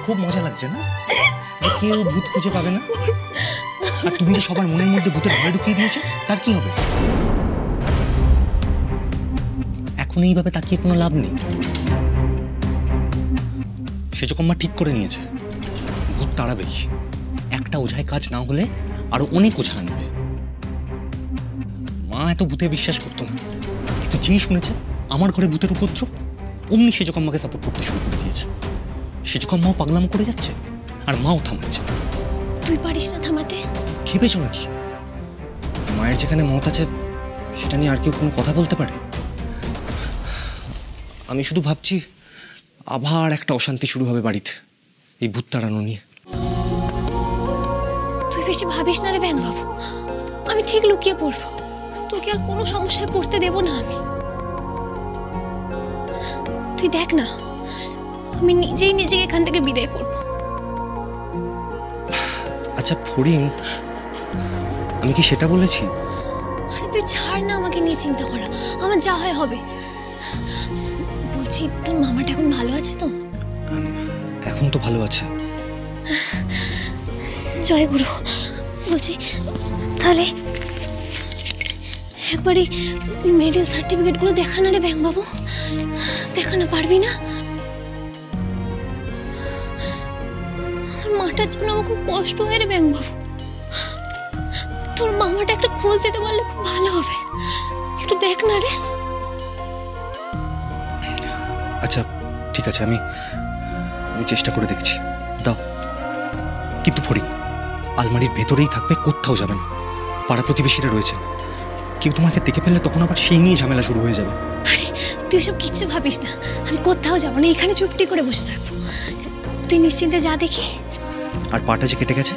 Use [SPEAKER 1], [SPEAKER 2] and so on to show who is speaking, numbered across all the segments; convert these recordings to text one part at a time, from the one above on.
[SPEAKER 1] খুব মজা লাগছে না? যে কেউ ভূত খুঁজে পাবে না, আর তুমি যে সবার মনের মধ্যে ভূতের ভয় ঢুকিয়ে দিয়েছো, তার কি হবে? এখন এইভাবে তাকিয়ে কোনো লাভ নেই। সেজকম্মা ঠিক করে নিয়েছে, ভূত তাড়াবেই। একটা ওঝায় কাজ না হলে আরো অনেক ওঝা আনবে। মা এত ভূতে বিশ্বাস করতো না, কিন্তু যেই শুনেছে আমার ঘরে ভূতের উপদ্রব, অমনি সেজকম্মাকে সাপোর্ট করতে শুরু করে দিয়েছে। সেজকম্মাও পাগলাম করে যাচ্ছে, আর মাও থামাচ্ছে।
[SPEAKER 2] তুই পারিস না থামাতে?
[SPEAKER 1] খেপেছো নাকি? মায়ের যেখানে মত আছে সেটা নিয়ে আর কেউ কোনো কথা বলতে পারে? আমি শুধু ভাবছি আবার একটা অশান্তি শুরু হবে বাড়িতে এই ভূত তাড়ানো নিয়ে।
[SPEAKER 2] তুই বেশি ভাবিস না রে ব্যাং বাবু, আমি ঠিক লুকিয়ে পড়বো। তোকে আর কোনো সমস্যায় পড়তে দেব না আমি। তুই দেখ না, আমি নিজেই নিজেকে এখান থেকে বিদায় করব।
[SPEAKER 1] আচ্ছা ফরিং, আমি কি সেটা বলেছি?
[SPEAKER 2] আরে তুই ছাড় না আমাকে নিয়ে চিন্তা করা, আমার যা হয় হবে। বলছি তোর মামাটা এখন ভালো আছে তো?
[SPEAKER 1] এখন তো ভালো আছে।
[SPEAKER 2] জয় গুরু। বলছি তাহলে একবারই মেডিকেল সার্টিফিকেটগুলো দেখা না রে ব্যাং বাবু, দেখানো পারবি না? মাটার জন্য আমার খুব কষ্ট হয় রে ব্যাং বাবু। তোর মামাটা একটা খোঁজ দিতে পারলে খুব ভালো হবে, একটু দেখ না রে।
[SPEAKER 1] আচ্ছা ঠিক আছে, আমি চেষ্টা করে দেখছি। দাও। কিন্তু ফরিং, আলমারির ভেতরেই থাকবে, কোথাও যাবে না। পাড়া প্রতিবেশীরা রয়েছেন, কেউ তোমাকে দেখে ফেললে তখন আবার সেই নিয়ে ঝামেলা শুরু হয়ে যাবে।
[SPEAKER 2] আরে তুই সব কিচ্ছু ভাবিস না, আমি কোথাও যাবো না, এখানে চুপটি করে বসে থাকবো। তুই নিশ্চিন্তে যা দেখি।
[SPEAKER 1] আর পাটা যে কেটে গেছে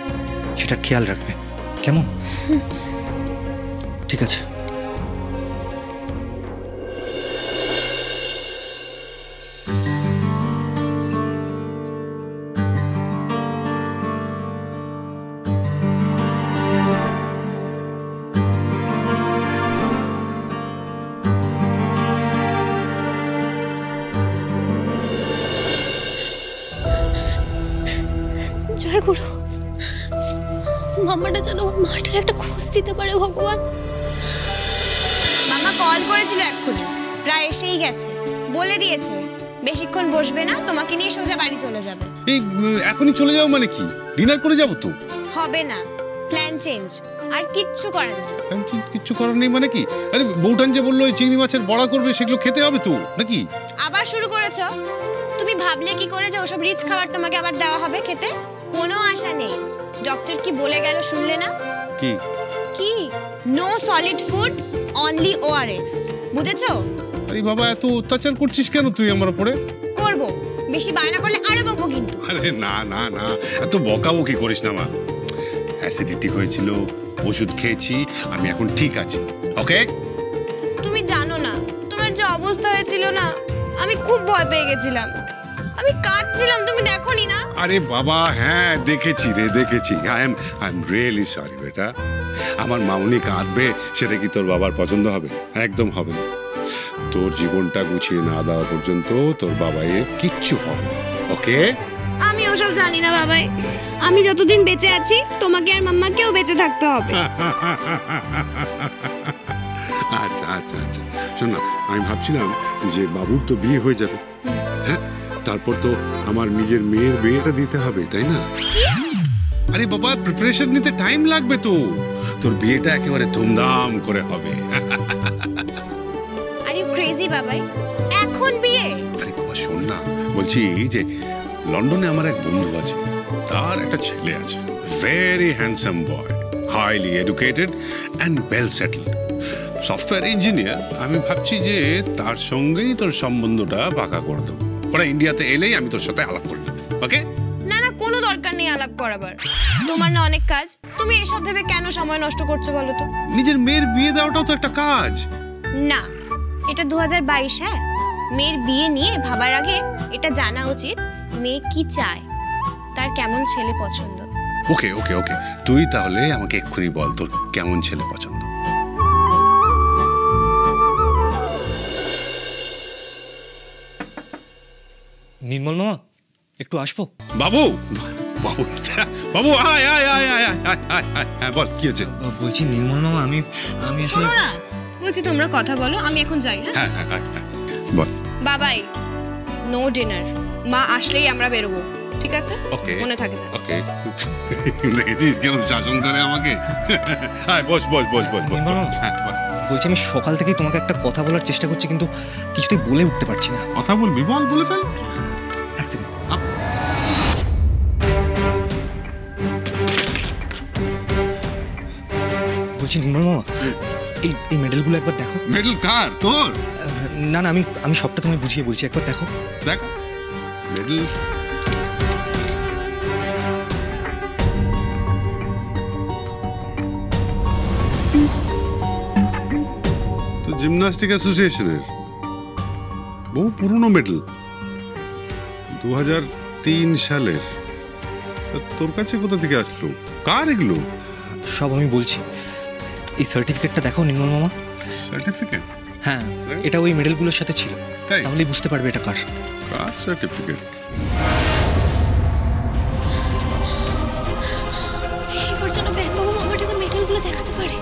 [SPEAKER 1] সেটার খেয়াল রাখবে, কেমন? ঠিক আছে।
[SPEAKER 2] জয় গুরু, মামাটা যেন আমার মাটার একটা খোঁজ দিতে পারে ভগবান।
[SPEAKER 3] মামা কল করেছিল এক্ষুনি, প্রায় এসেই গেছে। বলে দিয়েছে বেশিক্ষণ বসবে না, তোমাকে নিয়ে সোজা বাড়ি চলে যাবে।
[SPEAKER 4] এই এখনই চলে যাও মানে কি? ডিনার করে যাবো তো?
[SPEAKER 3] হবে না, প্ল্যান চেঞ্জ। আর কিচ্ছু করার নেই।
[SPEAKER 4] কিচ্ছু করার নেই মানে কি? আরে বউটান যে বললো ওই চিংড়ি মাছের বড়া করবে, সেগুলো খেতে হবে তো নাকি?
[SPEAKER 3] আবার শুরু করেছো? তুমি ভাবলে কি করে যে ওসব রিচ খাবার তোমাকে আবার দেওয়া হবে খেতে? কোনো আশা নেই। ডক্টর কি বলে গেল শুনলে না?
[SPEAKER 4] কি
[SPEAKER 3] কি? No solid food, only ORS. বুঝেছো?
[SPEAKER 4] আরে বাবা, এত অত্যাচার করছিস কেন তুই আমার উপরে?
[SPEAKER 3] করবো, বেশি বায়না করলে আরো বকবো কিন্তু।
[SPEAKER 4] আরে না না না, এত বকাবকি করিস না মা। অ্যাসিডিটি হয়েছিল, ওষুধ খেয়েছি, আমি এখন ঠিক আছি। ওকে?
[SPEAKER 3] তুমি জানো না তোমার যে অবস্থা হয়েছিল না, আমি খুব ভয় পেয়ে গেছিলাম। আমি কাঁদছিলাম, তুমি দেখোনি না?
[SPEAKER 4] আরে বাবা হ্যাঁ দেখেছি রে, দেখেছি। আই এম রিয়েলি সরি বেটা। আমার মামুনি কাঁদবে সেটা কি তোর বাবার পছন্দ হবে? একদম হবে না। তোর জীবনটা গুছিয়ে না দেওয়া পর্যন্ত তোর বাবাইয়ের কিচ্ছু হবে না। ওকে?
[SPEAKER 3] আমি ওসব জানি না বাবাই। আমি যতদিন বেঁচে আছি তোমাকে আর মাম্মাকেও বেঁচে থাকতে হবে।
[SPEAKER 4] আচ্ছা আচ্ছা আচ্ছা, শোন না, আমি ভাবছিলাম যে বাবুর তো বিয়ে হয়ে যাবে, হ্যাঁ, তারপর তো আমার নিজের মেয়ের বিয়েটা দিতে হবে, তাই না? আরে বাবা, প্রিপারেশন নিতে টাইম লাগবে তো। তোর বিয়েটা একেবারে ধুমধাম করে হবে।
[SPEAKER 3] আর ইউ ক্রেজি বাবাই, এখন বিয়ে?
[SPEAKER 4] আরে বাবা শোন না, বলছি যে লন্ডনে আমার এক বন্ধু আছে, তার একটা ছেলে আছে, very handsome boy, highly educated and well settled, software engineer. আমি ভাবছি যে তার সঙ্গেই তোর সম্বন্ধটা পাকা করে দেবো। ওরা ইন্ডিয়াতে এলেই আমি তোর সাথে আলাপ করে দেবো। ওকে?
[SPEAKER 3] না না, কোনো দরকার নেই আলাপ করাবার। তোমার না অনেক কাজ, তুমি এসব ভেবে কেন সময় নষ্ট করছো বলো তো?
[SPEAKER 4] নিজের মেয়ের বিয়ে দেওয়াটাও তো একটা কাজ।
[SPEAKER 3] না, এটা 2022। হ্যাঁ, মেয়ের বিয়ে নিয়ে ভাবার আগে এটা জানা উচিত মেয়ে কি চায়, তার কেমন ছেলে পছন্দ।
[SPEAKER 4] ওকে ওকে ওকে, তুই তাহলে আমাকে এক্ষুনি বল তোর কেমন ছেলে পছন্দ।
[SPEAKER 1] নির্মল মামা, একটু আসবো?
[SPEAKER 4] বাবু বাবু বাবু আয় আয় আয় আয় আয় আয় আয় আয়। হ্যাঁ বল কি হচ্ছে?
[SPEAKER 1] বলছি নির্মল মামা, আমি আসলে
[SPEAKER 3] শোনো না, বলছি তোমরা কথা বলো, আমি এখন যাই। হ্যাঁ
[SPEAKER 4] হ্যাঁ হ্যাঁ হ্যাঁ বল।
[SPEAKER 3] বাবাই, নো ডিনার, মা আসলেই আমরা বেরোবো, ঠিক আছে?
[SPEAKER 4] ওকে
[SPEAKER 3] মনে থাকে যেন।
[SPEAKER 4] ওকে দেখেছিস কেন শাসন করে আমাকে? হ্যাঁ বস বস বস বস বস।
[SPEAKER 1] নির্মল মামা,
[SPEAKER 4] হ্যাঁ বল।
[SPEAKER 1] বলছি আমি সকাল থেকেই তোমাকে একটা কথা বলার চেষ্টা করছি, কিন্তু কিছুতেই বলে উঠতে পারছি না।
[SPEAKER 4] কথা বলবি, বল, বলে ফেল।
[SPEAKER 1] এক সেকেন্ড। বলছি নির্মল মামা, এই মেডেলগুলো একবার দেখো।
[SPEAKER 4] মেডেল কার? তোর?
[SPEAKER 1] না না, আমি সবটা তুমি বুঝিয়ে বলছি, একবার দেখো।
[SPEAKER 4] দেখ মেডেল। তো জিমন্যাস্টিক অ্যাসোসিয়েশনের বহু পুরনো মেডেল, 2003 সালের। তা তোর কাছে কোথা থেকে আসলো? কার এগুলো?
[SPEAKER 1] সব আমি বলছি। এই সার্টিফিকেটটা দেখো নির্মল মামা।
[SPEAKER 4] সার্টিফিকেট?
[SPEAKER 1] হ্যাঁ, এটা ওই মেডেলগুলোর সাথে ছিল,
[SPEAKER 4] তাই?
[SPEAKER 1] তাহলেই বুঝতে পারবে এটা কার।
[SPEAKER 4] কার সার্টিফিকেট?
[SPEAKER 2] এবার যেন ব্যাংকবাবু মামাটাকে মেডেলগুলো দেখাতে পারে।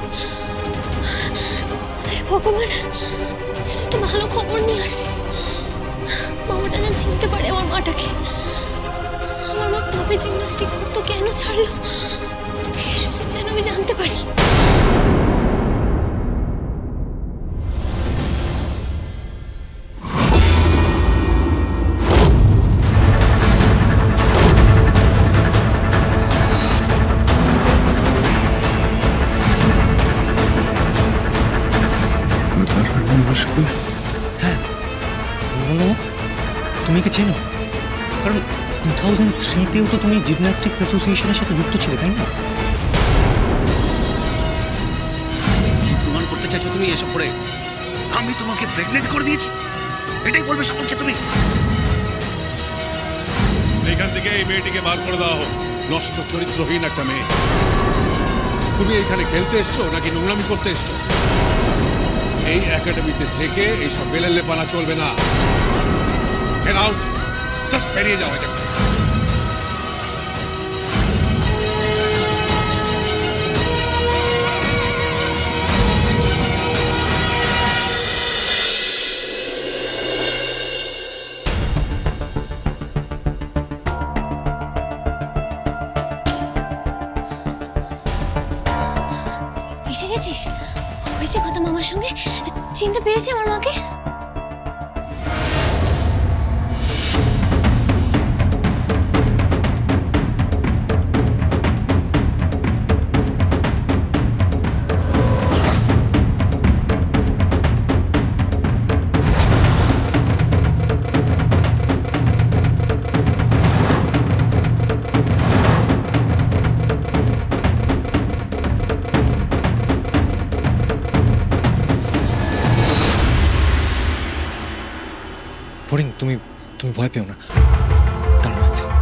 [SPEAKER 2] ভগবান, যেন একটু ভালো খবর নিয়ে আসে। মামাটা যেন চিনতে পারে আমার মাটাকে। আমার মা কবে জিমন্যাস্টিক করতো, কেন ছাড়লো, এসব যেন আমি জানতে পারি।
[SPEAKER 1] হ্যাঁ নির্মল মামা, তুমি কি চেনো? কারণ 2003-তেও তো তুমি জিমন্যাস্টিক্স অ্যাসোসিয়েশনের সাথে যুক্ত ছিলে, তাই না?
[SPEAKER 5] কি প্রমাণ করতে চাইছো তুমি এসব করে? আমি তোমাকে প্রেগনেন্ট করে দিয়েছি, এটাই বলবে সকলকে তুমি?
[SPEAKER 6] এখান থেকে এই মেয়েটিকে বার করে দেওয়া হোক। নষ্ট চরিত্রহীন একটা মেয়ে। তুমি এইখানে খেলতে এসছো নাকি নোংরামি করতে এসছো? এই একাডেমিতে থেকে এইসব বেলেলেপানা চলবে না। গেট আউট, জাস্ট বেরিয়ে যাও এখান থেকে।
[SPEAKER 2] এসে গেছিস? হয়েছে কথা মামার সঙ্গে? চিনতে পেরেছি আমার মাকে?
[SPEAKER 1] ফড়িং, তুমি ভয় পেও না। দাঁড়াও এক সেকেন্ড।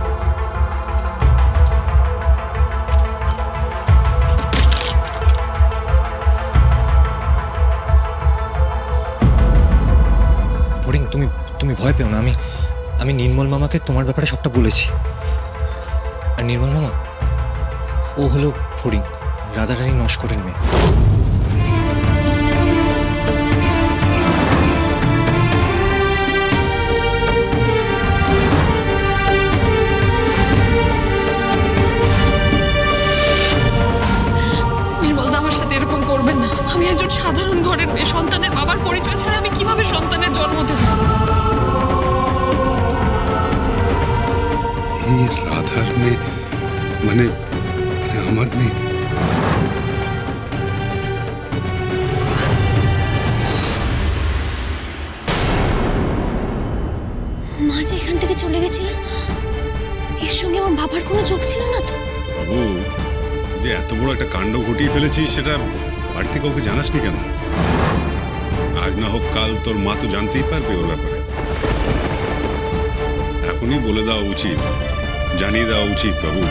[SPEAKER 1] ফড়িং, তুমি ভয় পেও না। আমি নির্মল মামাকে তোমার ব্যাপারে সবটা বলেছি। আর নির্মল মামা, ও হলো ফড়িং, রাধারানী নস্করের মেয়ে।
[SPEAKER 7] এরকম করবেন না। আমি একজন সাধারণ ঘরের মেয়ে, সন্তানের বাবার পরিচয় ছাড়া আমি কিভাবে সন্তানের জন্ম দেব?
[SPEAKER 4] এই রাধার মেয়ে মানে আমার মেয়ে?
[SPEAKER 2] মা যে এখান থেকে চলে গেছিল, এর সঙ্গে আমার বাবার কোনো যোগ ছিল না তো?
[SPEAKER 4] বাবু, যে এত বড় একটা কাণ্ড ঘটিয়ে ফেলেছিস, সেটা বাড়িতে কাউকে জানাসনি কেন? আজ না হোক কাল তোর মা তো জানতেই পারবে ওর ব্যাপারে। এখনই বলে দেওয়া উচিত, জানিয়ে দেওয়া উচিত বাবু।